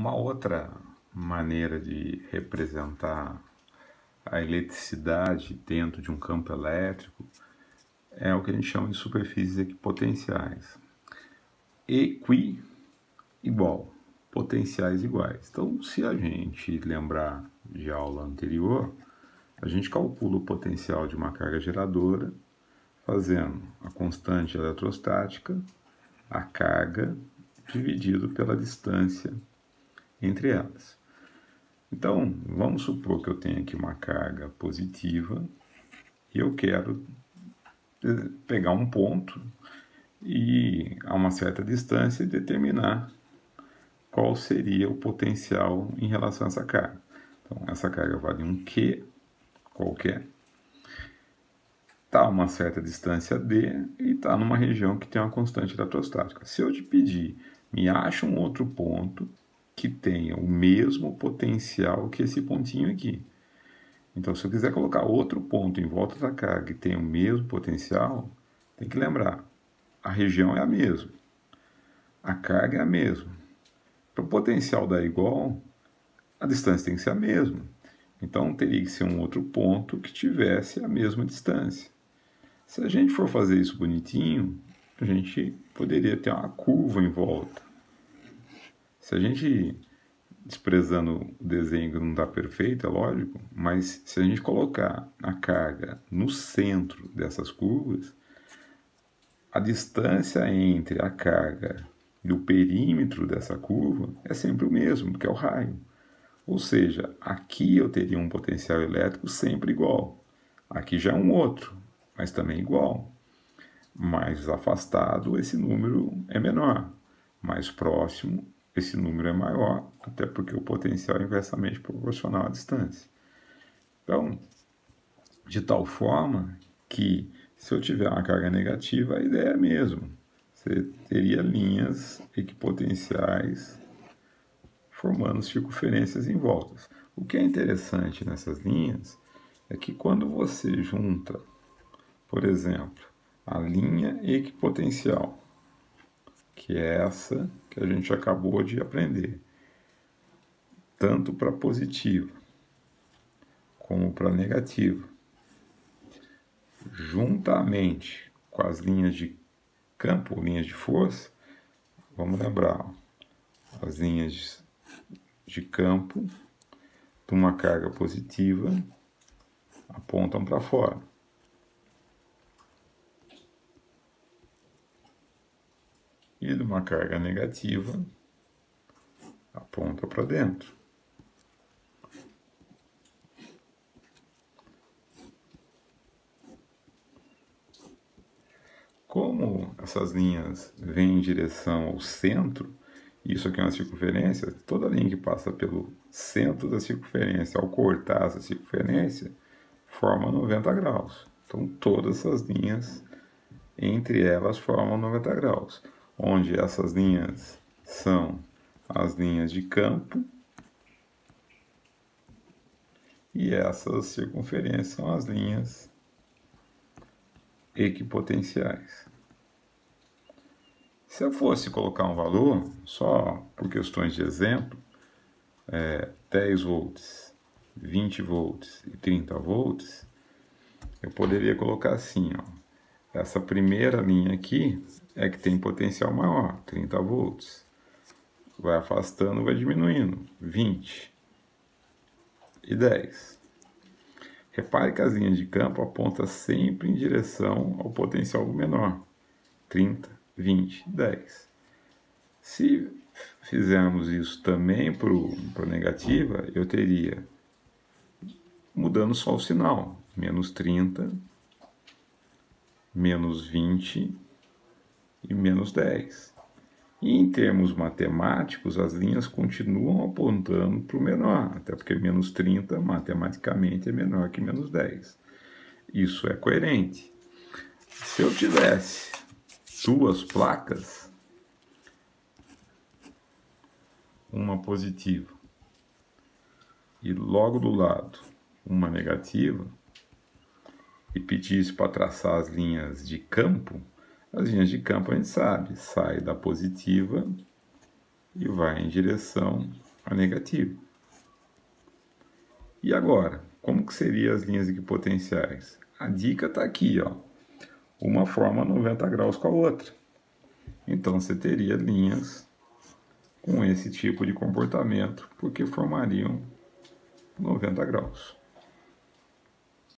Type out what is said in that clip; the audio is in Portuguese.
Uma outra maneira de representar a eletricidade dentro de um campo elétrico é o que a gente chama de superfícies equipotenciais. Equi igual, potenciais iguais. Então, se a gente lembrar de aula anterior, a gente calcula o potencial de uma carga geradora fazendo a constante eletrostática, a carga, dividido pela distância entre elas. Então, vamos supor que eu tenho aqui uma carga positiva e eu quero pegar um ponto e a uma certa distância determinar qual seria o potencial em relação a essa carga. Então, essa carga vale um Q qualquer, está a uma certa distância D e está numa região que tem uma constante eletrostática. Se eu te pedir, me acha um outro ponto que tenha o mesmo potencial que esse pontinho aqui. Então, se eu quiser colocar outro ponto em volta da carga que tenha o mesmo potencial, tem que lembrar, a região é a mesma, a carga é a mesma. Para o potencial dar igual, a distância tem que ser a mesma. Então, teria que ser um outro ponto que tivesse a mesma distância. Se a gente for fazer isso bonitinho, a gente poderia ter uma curva em volta. Se a gente, desprezando o desenho que não está perfeito, é lógico, mas se a gente colocar a carga no centro dessas curvas, a distância entre a carga e o perímetro dessa curva é sempre o mesmo, que é o raio. Ou seja, aqui eu teria um potencial elétrico sempre igual. Aqui já é um outro, mas também igual. Mais afastado, esse número é menor. Mais próximo, esse número é maior, até porque o potencial é inversamente proporcional à distância. Então, de tal forma que, se eu tiver uma carga negativa, a ideia é a mesma. Você teria linhas equipotenciais formando circunferências em voltas. O que é interessante nessas linhas é que quando você junta, por exemplo, a linha equipotencial, que é essa que a gente acabou de aprender, tanto para positiva como para negativa, juntamente com as linhas de campo, linhas de força, vamos lembrar, as linhas de campo de uma carga positiva apontam para fora. E de uma carga negativa aponta para dentro. Como essas linhas vêm em direção ao centro, isso aqui é uma circunferência, toda linha que passa pelo centro da circunferência, ao cortar essa circunferência, forma 90 graus. Então, todas essas linhas, entre elas, formam 90 graus, onde essas linhas são as linhas de campo e essas circunferências são as linhas equipotenciais. Se eu fosse colocar um valor, só por questões de exemplo, 10 volts, 20 volts e 30 volts, eu poderia colocar assim, ó, essa primeira linha aqui é que tem potencial maior, 30 volts. Vai afastando, vai diminuindo, 20 e 10. Repare que as linhas de campo apontam sempre em direção ao potencial menor, 30, 20, 10. Se fizermos isso também para a negativa, eu teria, mudando só o sinal, menos 30, menos 20 e menos 10. E em termos matemáticos, as linhas continuam apontando para o menor, até porque menos 30 matematicamente é menor que menos 10. Isso é coerente. Se eu tivesse duas placas, uma positiva e logo do lado uma negativa, e pedisse para traçar as linhas de campo, as linhas de campo a gente sabe, sai da positiva e vai em direção a negativo. E agora, como que seriam as linhas equipotenciais? A dica está aqui, ó. Uma forma 90 graus com a outra. Então você teria linhas com esse tipo de comportamento, porque formariam 90 graus.